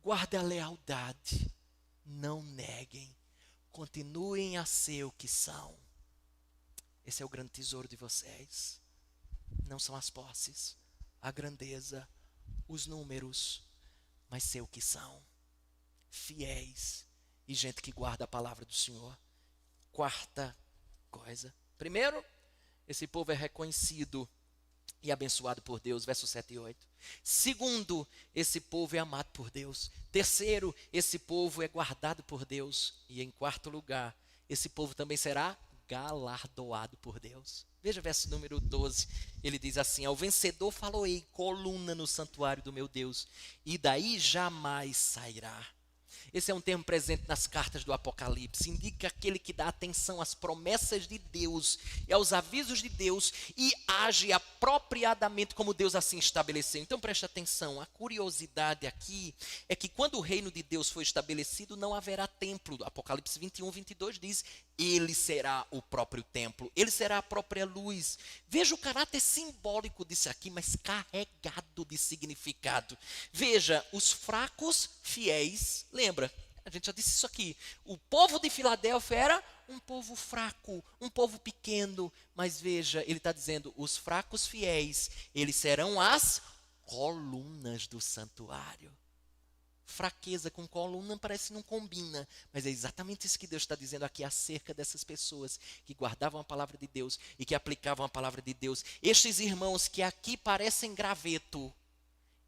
guarde a lealdade, não neguem, continuem a ser o que são. Esse é o grande tesouro de vocês. Não são as posses, a grandeza, os números, mas ser o que são. Fiéis e gente que guarda a palavra do Senhor. Quarta coisa, Primeiro, esse povo é reconhecido e abençoado por Deus, versos 7 e 8. Segundo, esse povo é amado por Deus. Terceiro, esse povo é guardado por Deus. E em quarto lugar, esse povo também será galardoado por Deus. Veja o verso número 12, ele diz assim: ao vencedor faloei, coluna no santuário do meu Deus, e daí jamais sairá. Esse é um termo presente nas cartas do Apocalipse, indica aquele que dá atenção às promessas de Deus e aos avisos de Deus e age apropriadamente como Deus assim estabeleceu. Então preste atenção, a curiosidade aqui é que quando o reino de Deus foi estabelecido, não haverá templo. Apocalipse 21, 22 diz: ele será o próprio templo, ele será a própria luz. Veja o caráter simbólico disso aqui, mas carregado de significado. Veja, os fracos fiéis, lembra, a gente já disse isso aqui, o povo de Filadélfia era um povo fraco, um povo pequeno, mas veja, ele está dizendo, os fracos fiéis, eles serão as colunas do santuário. Fraqueza com coluna parece que não combina, mas é exatamente isso que Deus está dizendo aqui acerca dessas pessoas que guardavam a palavra de Deus e que aplicavam a palavra de Deus. Estes irmãos que aqui parecem graveto,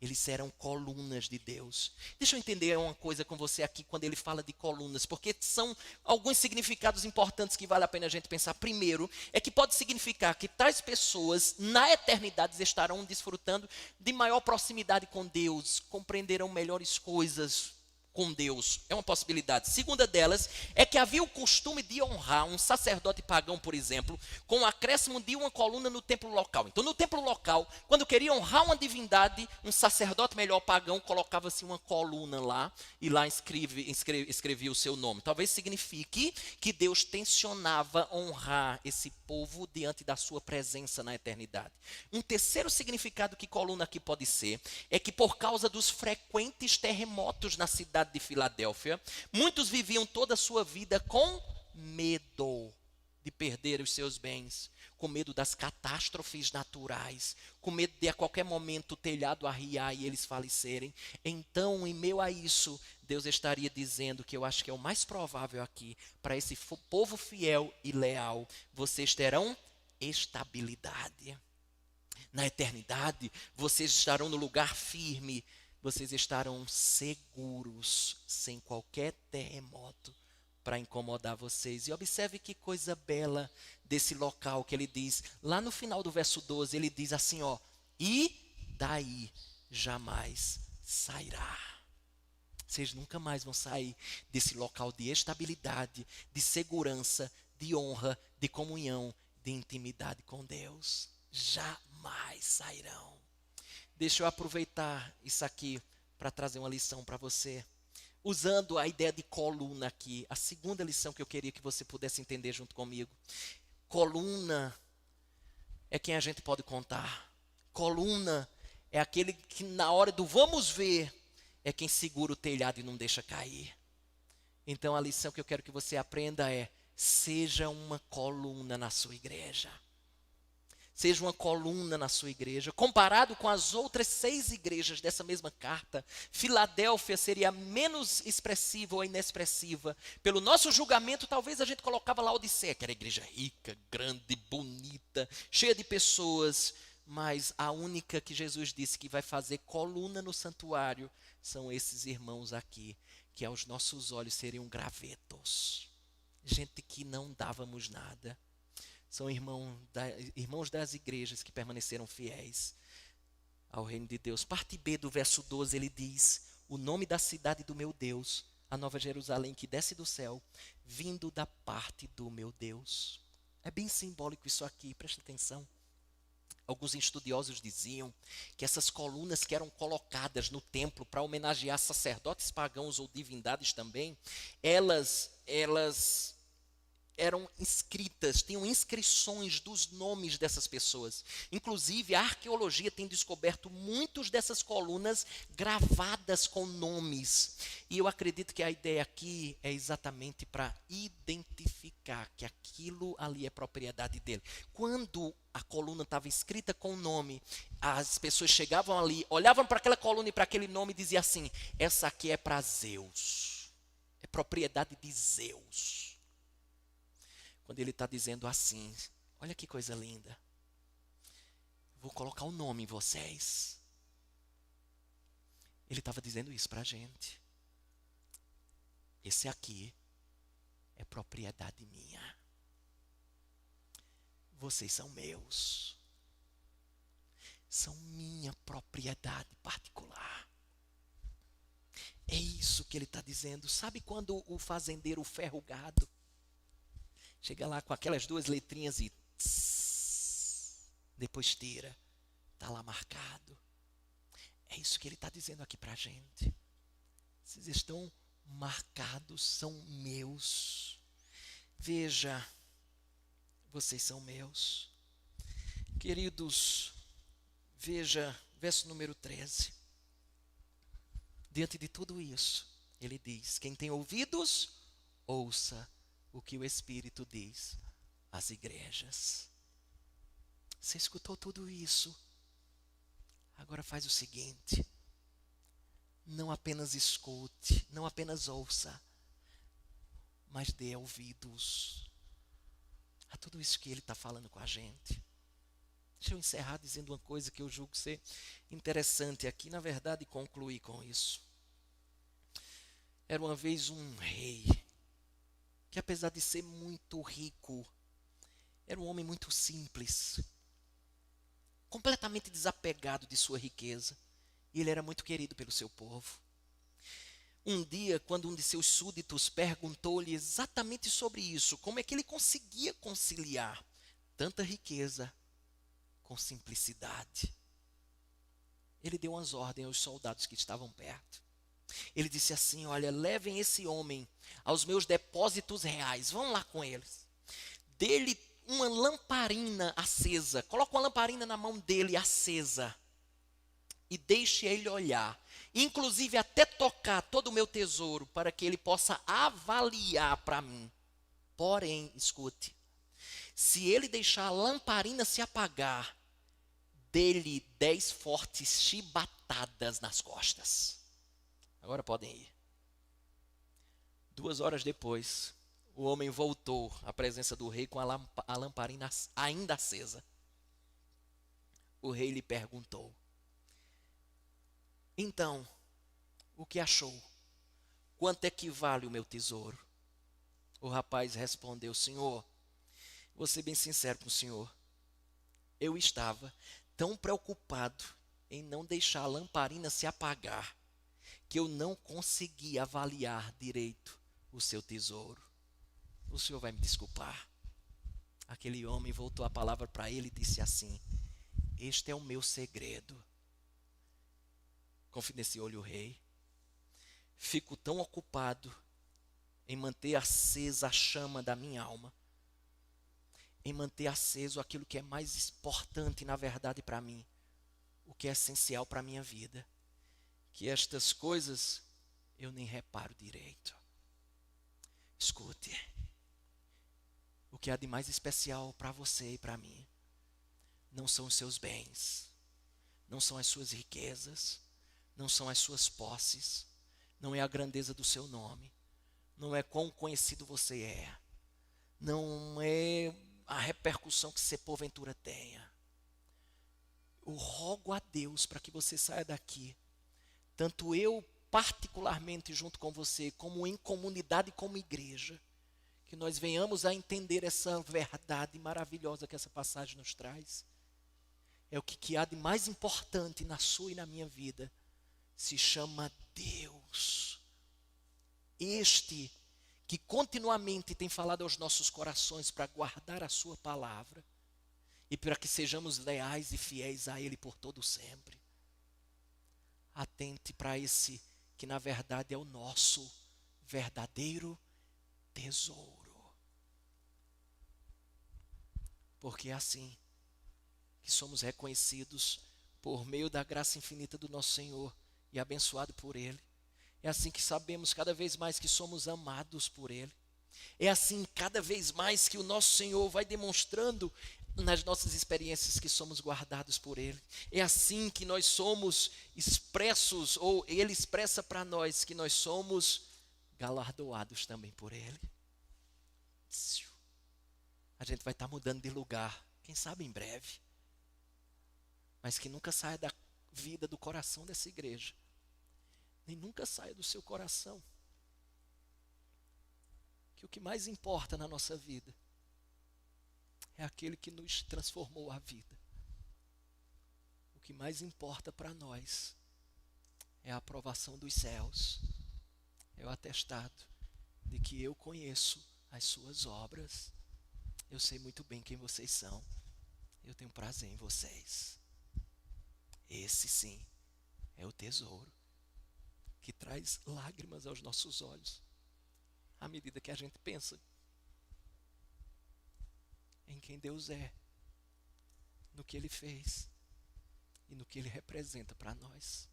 eles serão colunas de Deus. Deixa eu entender uma coisa com você aqui quando ele fala de colunas, porque são alguns significados importantes que vale a pena a gente pensar. Primeiro, é que pode significar que tais pessoas na eternidade estarão desfrutando de maior proximidade com Deus, compreenderão melhores coisas com Deus. É uma possibilidade. Segunda delas é que havia o costume de honrar um sacerdote pagão, por exemplo, com o acréscimo de uma coluna no templo local. Então, no templo local, quando queria honrar uma divindade, um sacerdote melhor pagão colocava-se uma coluna lá e lá escrevia o seu nome. Talvez signifique que Deus tensionava honrar esse povo diante da sua presença na eternidade. Um terceiro significado que coluna aqui pode ser é que por causa dos frequentes terremotos na cidade de Filadélfia, muitos viviam toda a sua vida com medo de perder os seus bens, com medo das catástrofes naturais, com medo de a qualquer momento o telhado arriar e eles falecerem. Então, em meio a isso, Deus estaria dizendo que eu acho que é o mais provável aqui, para esse povo fiel e leal, vocês terão estabilidade. Na eternidade, vocês estarão no lugar firme, vocês estarão seguros, sem qualquer terremoto para incomodar vocês. E observe que coisa bela desse local que ele diz, lá no final do verso 12, ele diz assim, ó, e daí jamais sairá. Vocês nunca mais vão sair desse local de estabilidade, de segurança, de honra, de comunhão, de intimidade com Deus. Jamais sairão. Deixa eu aproveitar isso aqui para trazer uma lição para você. Usando a ideia de coluna aqui, a segunda lição que eu queria que você pudesse entender junto comigo. Coluna é quem a gente pode contar. Coluna é aquele que na hora do vamos ver, é quem segura o telhado e não deixa cair. Então a lição que eu quero que você aprenda é, seja uma coluna na sua igreja. Seja uma coluna na sua igreja. Comparado com as outras 6 igrejas dessa mesma carta, Filadélfia seria menos expressiva ou inexpressiva. Pelo nosso julgamento, talvez a gente colocava Laodiceia, que era igreja rica, grande, bonita, cheia de pessoas. Mas a única que Jesus disse que vai fazer coluna no santuário são esses irmãos aqui, que aos nossos olhos seriam gravetos. Gente que não dávamos nada. São irmãos das igrejas que permaneceram fiéis ao reino de Deus. Parte B do verso 12, ele diz, o nome da cidade do meu Deus, a Nova Jerusalém que desce do céu, vindo da parte do meu Deus. É bem simbólico isso aqui, presta atenção. Alguns estudiosos diziam que essas colunas que eram colocadas no templo para homenagear sacerdotes pagãos ou divindades também, elas eram inscritas, tinham inscrições dos nomes dessas pessoas. Inclusive, a arqueologia tem descoberto muitas dessas colunas gravadas com nomes. E eu acredito que a ideia aqui é exatamente para identificar que aquilo ali é propriedade dele. Quando a coluna estava escrita com o nome, as pessoas chegavam ali, olhavam para aquela coluna e para aquele nome e diziam assim, essa aqui é para Zeus. É propriedade de Zeus. Quando ele está dizendo assim, Olha que coisa linda. Vou colocar o nome em vocês. Ele estava dizendo isso para a gente. Esse aqui é propriedade minha. Vocês são meus. São minha propriedade particular. É isso que ele está dizendo. Sabe quando o fazendeiro ferra o gado? Chega lá com aquelas duas letrinhas e tss, depois tira. Está lá marcado. É isso que ele está dizendo aqui para a gente. Vocês estão marcados, são meus. Veja, vocês são meus. Queridos, veja, verso número 13. Diante de tudo isso, ele diz: quem tem ouvidos, ouça o que o Espírito diz às igrejas. Você escutou tudo isso? Agora faz o seguinte: não apenas escute, não apenas ouça, mas dê ouvidos a tudo isso que ele está falando com a gente. Deixa eu encerrar dizendo uma coisa que eu julgo ser interessante aqui, na verdade, concluir com isso. Era uma vez um rei, que apesar de ser muito rico, era um homem muito simples, completamente desapegado de sua riqueza. E ele era muito querido pelo seu povo. Um dia, quando um de seus súditos perguntou-lhe exatamente sobre isso, como é que ele conseguia conciliar tanta riqueza com simplicidade, ele deu umas ordens aos soldados que estavam perto. Ele disse assim: olha, levem esse homem aos meus depósitos reais, vão lá com eles. Dê-lhe uma lamparina acesa, coloca uma lamparina na mão dele acesa e deixe ele olhar, inclusive até tocar todo o meu tesouro, para que ele possa avaliar para mim. Porém, escute, se ele deixar a lamparina se apagar, dê-lhe 10 fortes chibatadas nas costas. Agora podem ir. 2 horas depois, o homem voltou à presença do rei com a lamparina ainda acesa. O rei lhe perguntou: então, o que achou? Quanto é que vale o meu tesouro? O rapaz respondeu: senhor, vou ser bem sincero com o senhor. Eu estava tão preocupado em não deixar a lamparina se apagar, que eu não consegui avaliar direito o seu tesouro. O senhor vai me desculpar. Aquele homem voltou a palavra para ele e disse assim: este é o meu segredo. Confidenciou-lhe o rei: fico tão ocupado em manter acesa a chama da minha alma, em manter aceso aquilo que é mais importante na verdade para mim, o que é essencial para a minha vida, que estas coisas eu nem reparo direito. Escute, o que há de mais especial para você e para mim não são os seus bens, não são as suas riquezas, não são as suas posses, não é a grandeza do seu nome, não é quão conhecido você é, não é a repercussão que você porventura tenha. Eu rogo a Deus para que você saia daqui, tanto eu particularmente junto com você, como em comunidade, como igreja, que nós venhamos a entender essa verdade maravilhosa que essa passagem nos traz. É o que há de mais importante na sua e na minha vida, se chama Deus. Este que continuamente tem falado aos nossos corações para guardar a sua palavra e para que sejamos leais e fiéis a Ele por todo sempre. Atente para esse que na verdade é o nosso verdadeiro tesouro. Porque é assim que somos reconhecidos por meio da graça infinita do nosso Senhor e abençoado por Ele. É assim que sabemos cada vez mais que somos amados por Ele. É assim cada vez mais que o nosso Senhor vai demonstrando nas nossas experiências que somos guardados por Ele. É assim que nós somos expressos, ou Ele expressa para nós que nós somos galardoados também por Ele. A gente vai estar mudando de lugar, quem sabe em breve. Mas que nunca saia da vida, do coração dessa igreja. Nem nunca saia do seu coração que o que mais importa na nossa vida é aquele que nos transformou a vida. O que mais importa para nós é a aprovação dos céus, é o atestado de que eu conheço as suas obras, eu sei muito bem quem vocês são, eu tenho prazer em vocês. Esse sim é o tesouro que traz lágrimas aos nossos olhos, à medida que a gente pensa em quem Deus é, no que Ele fez e no que Ele representa para nós.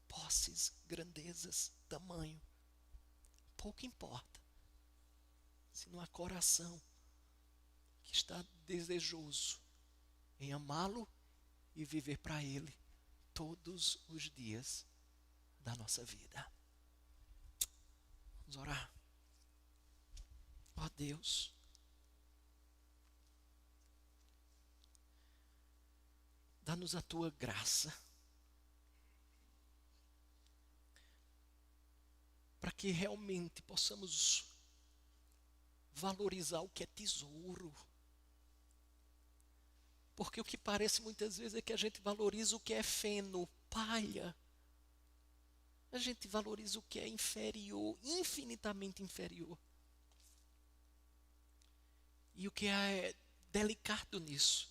Posses, grandezas, tamanho, pouco importa, se não há coração que está desejoso em amá-lo e viver para Ele todos os dias da nossa vida. Vamos orar. Ó Deus, dá-nos a Tua graça, para que realmente possamos valorizar o que é tesouro. Porque o que parece muitas vezes é que a gente valoriza o que é feno, palha. A gente valoriza o que é inferior, infinitamente inferior. E o que é delicado nisso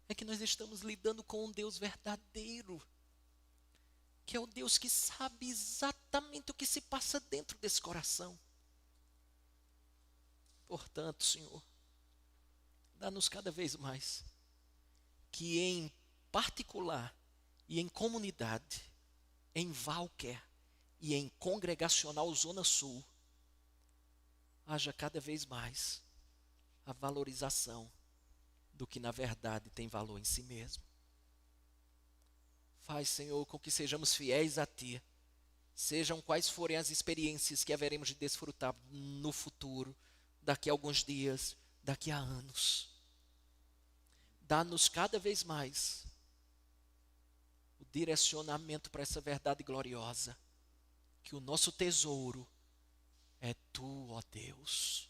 é que nós estamos lidando com um Deus verdadeiro, que é o Deus que sabe exatamente o que se passa dentro desse coração. Portanto, Senhor, dá-nos cada vez mais que em particular e em comunidade, em Valquer e em Congregacional Zona Sul, haja cada vez mais a valorização do que na verdade tem valor em si mesmo. Faz, Senhor, com que sejamos fiéis a Ti, sejam quais forem as experiências que haveremos de desfrutar no futuro, daqui a alguns dias, daqui a anos. Dá-nos cada vez mais o direcionamento para essa verdade gloriosa, que o nosso tesouro é Tu, ó Deus.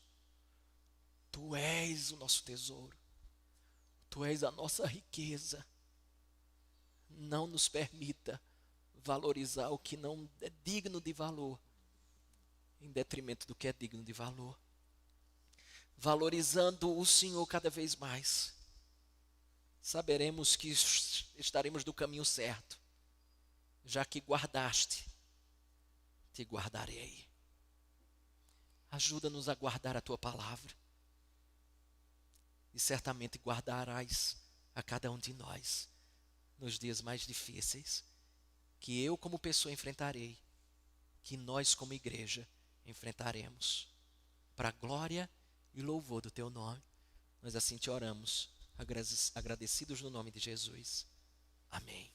Tu és o nosso tesouro, Tu és a nossa riqueza. Não nos permita valorizar o que não é digno de valor, em detrimento do que é digno de valor. Valorizando o Senhor cada vez mais, saberemos que estaremos no caminho certo. Já que guardaste, te guardarei. Ajuda-nos a guardar a Tua palavra. E certamente guardarás a cada um de nós nos dias mais difíceis, que eu como pessoa enfrentarei, que nós como igreja enfrentaremos, para a glória e louvor do Teu nome. Nós assim te oramos, agradecidos no nome de Jesus. Amém.